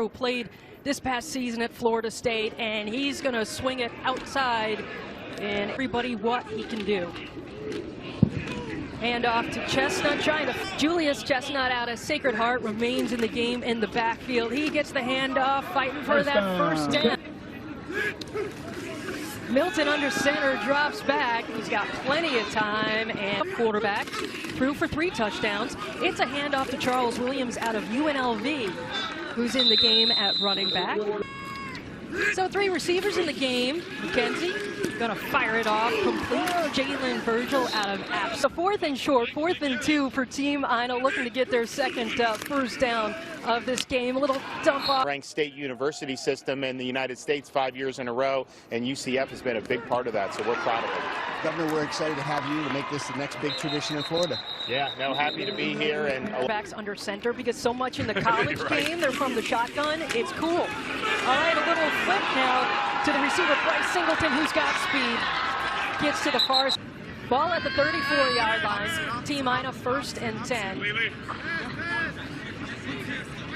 who played this past season at Florida State, and he's going to swing it outside, and everybody what he can do. Hand off to Chestnut, trying to Julius Chestnut out of Sacred Heart remains in the game in the backfield. He gets the handoff, fighting for that first down. Milton under center, drops back. He's got plenty of time, and quarterback threw for 3 touchdowns. It's a handoff to Charles Williams out of UNLV, who's in the game at running back. So 3 receivers in the game. McKenzie gonna fire it off, complete. Jalen Virgil out of Apps. So 4th and short, 4th and 2 for Team Aina, looking to get their second first down of this game. A little dump off. Ranked state university system in the United States 5 years in a row, and UCF has been a big part of that, so we're proud of it. Governor, we're excited to have you to make this the next big tradition in Florida. Yeah, no, happy to be here. And backs under center, because so much in the college game, they're from the shotgun. It's cool. All right, a little flip now to the receiver, Bryce Singleton, who's got speed. Gets to the far ball at the 34-yard line. Team Aina 1st and 10.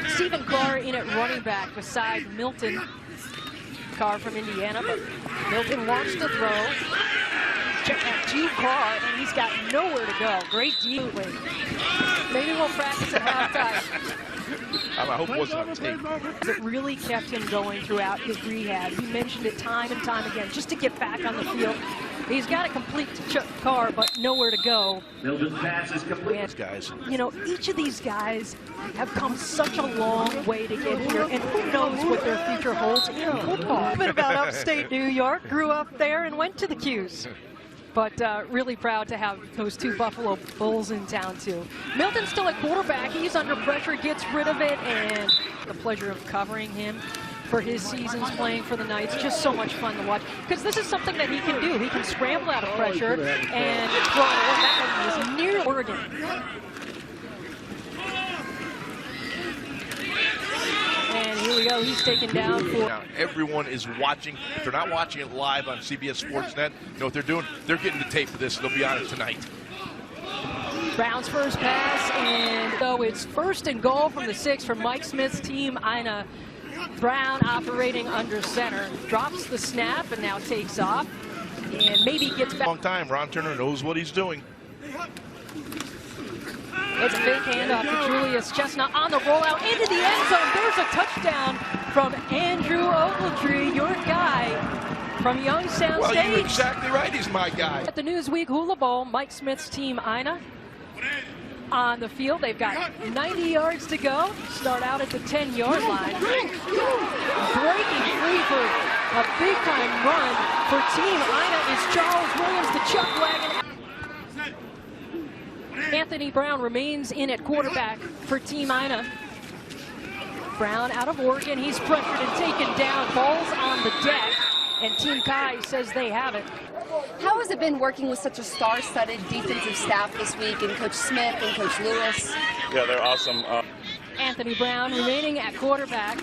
Stephen Carr in at running back beside Milton. Carr from Indiana, but Milton wants to throw. Check that to Carr, and he's got nowhere to go. Great deal. Maybe we'll practice at halftime. I hope it wasn't on tape. It really kept him going throughout his rehab. He mentioned it time and time again, just to get back on the field. He's got to complete to Chuck Carr, but nowhere to go. Milton's pass is complete. And, Guys, you know, each of these guys have come such a long way to get here, and who knows what their future holds in football. A bit about upstate New York, grew up there and went to the Q's. But really proud to have those 2 Buffalo Bulls in town, too. Milton's still at quarterback. He's under pressure, gets rid of it, and the pleasure of covering him for his seasons playing for the Knights. Just so much fun to watch, because this is something that he can do. He can scramble out of pressure and throw it. That one was near Oregon. And here we go, he's taken down for... Now, everyone is watching. If they're not watching it live on CBS Sportsnet, you know what they're doing? They're getting the tape for this. They'll be on it tonight. Brown's first pass, and so it's 1st and goal from the 6 for Mike Smith's team, Aina. Brown operating under center. Drops the snap and now takes off. And maybe gets back. Long time. Ron Turner knows what he's doing. It's a big handoff to Julius Chestnut on the rollout into the end zone. There's a touchdown from Andrew Ogletree, your guy from Youngstown State. Well, you're exactly right. He's my guy. At the Newsweek Hula Bowl, Mike Smith's team, Aina, on the field. They've got 90 yards to go. Start out at the 10-yard line. Breaking free for a big-time run for Team Aina is Charles Williams, the chuck wagon. Anthony Brown remains in at quarterback for Team Aina. Brown out of Oregon. He's pressured and taken down. Ball's on the deck, and Team Kai says they have it. How has it been working with such a star-studded defensive staff this week, and Coach Smith and Coach Lewis? yeah, they're awesome. Anthony Brown remaining at quarterback.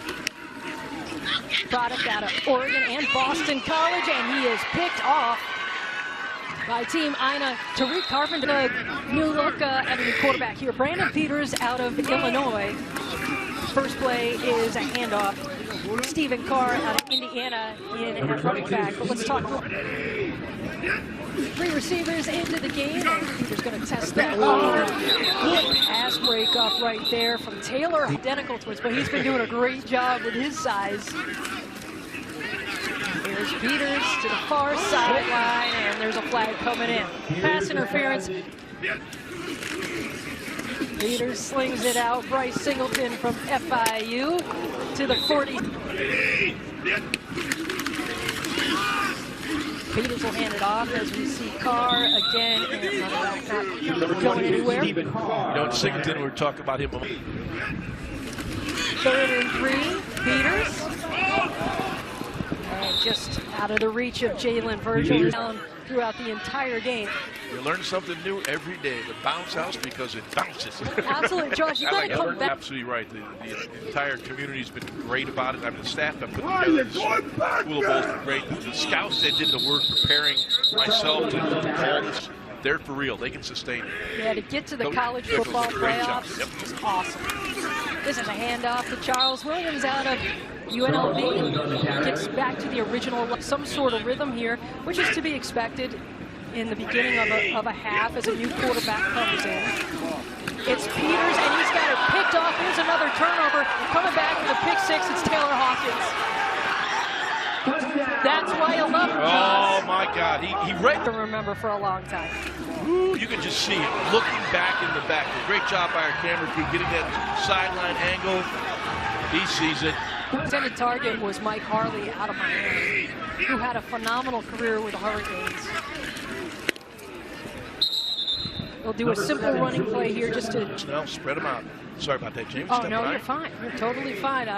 Product out of Oregon and Boston College, and he is picked off by Team Aina. Tariq Carpenter, new look at the quarterback here. Brandon Peters out of Illinois. First play is a handoff. Stephen Carr out of Indiana in at running back. But let's talk. 3 receivers into the game. Peters going to test that. Good pass breakup right there from Taylor. Identical twins, but he's been doing a great job with his size. Here's Peters to the far sideline, and there's a flag coming in. Pass interference. Peters slings it out. Bryce Singleton from FIU to the 40. Peters will hand it off as we see Carr again, and not going anywhere. You know, Singleton, we were talking about him. 3rd and 3, Peters. And just out of the reach of Jalen Virgil down throughout the entire game. You learn something new every day. The bounce house, because it bounces. Absolutely, Josh, you got to come back. Absolutely right. The entire community's been great about it. I mean, the staff that put together this Hula Bowl's been great. The scouts that did the work preparing myself to call this, they're for real. They can sustain it. Yeah, to get to the college football playoffs is awesome. This is a handoff to Charles Williams out of UNLV. Gets back to the original, some sort of rhythm here, which is to be expected in the beginning of a half as a new quarterback comes in. It's Peters, and he's got it picked off. Here's another turnover. Coming back with a pick six, it's Taylor Hawkins. That's why I love him. Oh, my God. He read. To remember for a long time. Ooh, you can just see it looking back in the back. Great job by our camera crew getting that sideline angle. He sees it. Intended target was Mike Harley out of Miami, who had a phenomenal career with the Hurricanes. They'll do a simple running play here just to... No, spread them out. Sorry about that, James. Oh, no, you're fine. You're totally fine.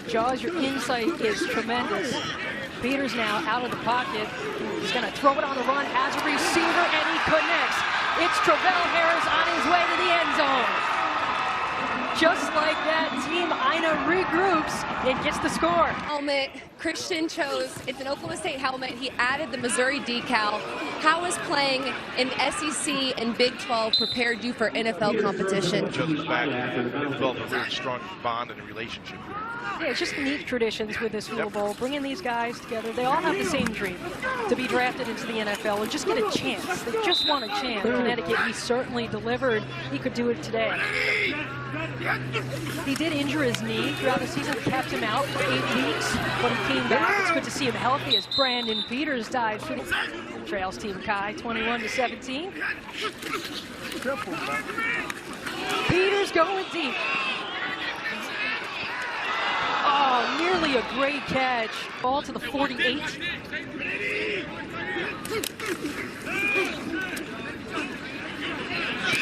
Jaws, your insight is tremendous. Peters now out of the pocket. He's going to throw it on the run, has a receiver, and he connects. It's Travell Harris on his way to the end zone. Just like that, Team Aina regroups and gets the score. Helmet Christian chose, it's an Oklahoma State helmet. He added the Missouri decal. How is playing in SEC and Big 12 prepared you for NFL competition? Judges back and developed a very strong bond and a relationship here. Yeah, it's just neat traditions with this Hula Bowl, bringing these guys together. They all have the same dream, to be drafted into the NFL or just get a chance. They just want a chance. Connecticut, he certainly delivered. He could do it today. He did injure his knee throughout the season, kept him out for 8 weeks, but he came back. It's good to see him healthy as Brandon Peters dives for the Trails Team Kai, 21-17. Peters going deep. Oh, nearly a great catch. Ball to the 48.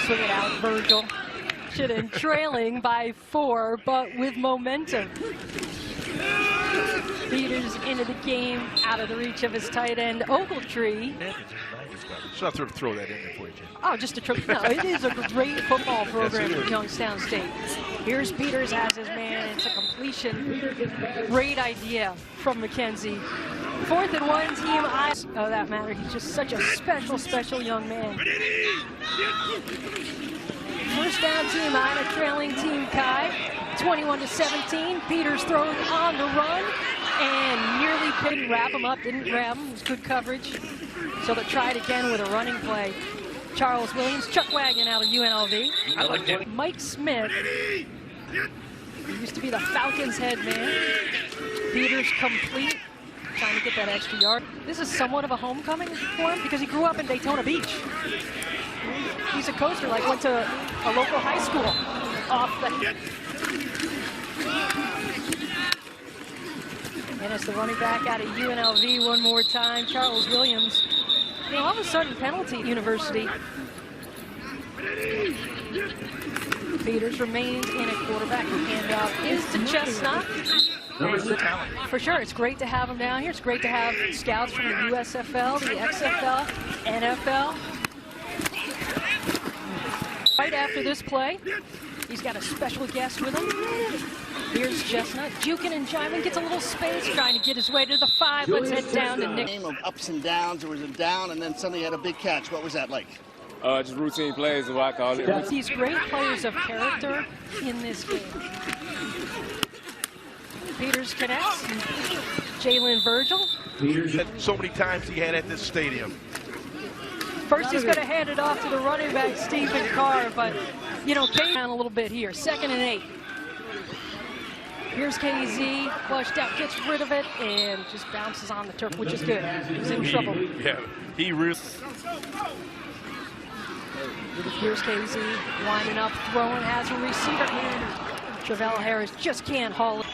Swing it out, Virgil. And trailing by 4, but with momentum. Peters into the game, out of the reach of his tight end, Ogletree. So I'll throw that in there for you, Jim. Oh, just a no, it is a great football program at Youngstown State. Here's Peters as his man. It's a completion. Great idea from McKenzie. 4th and 1, Team I. Oh, that matter. He's just such a special young man. First down, Team Ina trailing Team Kai, 21-17. Peters throws on the run and nearly couldn't wrap him up. Didn't grab him. It was good coverage. So they tried again with a running play. Charles Williams, Chuck Wagon out of UNLV. I like that. Mike Smith, who used to be the Falcons head man. Peters complete, trying to get that extra yard. This is somewhat of a homecoming for him because he grew up in Daytona Beach. He's a coaster, like went to a local high school off the... And it's the running back out of UNLV one more time, Charles Williams. You know, all of a sudden, penalty University. Peters remains in a quarterback. Handoff is to Chestnut. For sure, it's great to have him down here. It's great to have scouts from the USFL, the XFL, NFL. Right after this play, he's got a special guest with him. Here's Chestnut, juking and jiving, gets a little space, trying to get his way to the 5. Let's head down to Nick. Game of ups and downs. There was a down, and then suddenly had a big catch. What was that like? Just routine plays is what I call it. These great players of character in this game. Peters connects. Jalen Virgil. So many times he had at this stadium. First, he's going to hand it off to the running back, Stephen Carr, but, you know, K down a little bit here. 2nd and 8. Here's KZ, flushed out, gets rid of it, and just bounces on the turf, which is good. He's in trouble. Yeah, he really... Here's KZ, winding up, throwing, has a receiver. Travell Harris just can't haul it.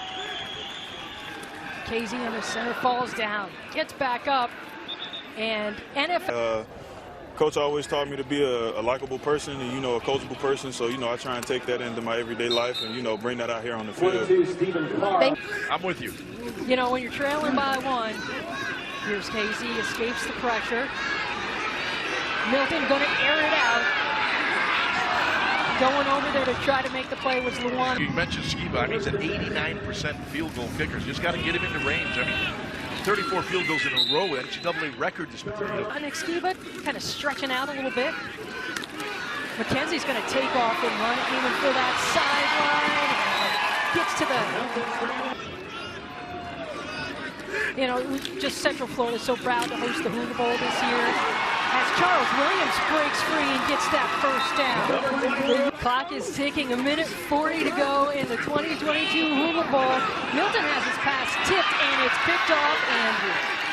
KZ under center, falls down, gets back up, and NFL... Coach always taught me to be a likable person and, you know, a coachable person. So, you know, I try and take that into my everyday life and, you know, bring that out here on the field. I'm with you. You know, when you're trailing by 1, here's KZ, escapes the pressure. Milton going to air it out. Going over there to try to make the play was Luan. You mentioned Skiba. I mean, he's an 89% field goal kicker. Just got to get him into range. I mean, 34 field goals in a row. NCAA record this material. Nick Skiba kind of stretching out a little bit. McKenzie's going to take off and run, aiming for that sideline. Gets to the, you know, just Central Florida so proud to host the Hula Bowl this year. As Charles Williams breaks free and gets that first down. Clock is ticking, 1:40 to go in the 2022 Hula Bowl. Milton has his pass tipped and it's picked off Andrew.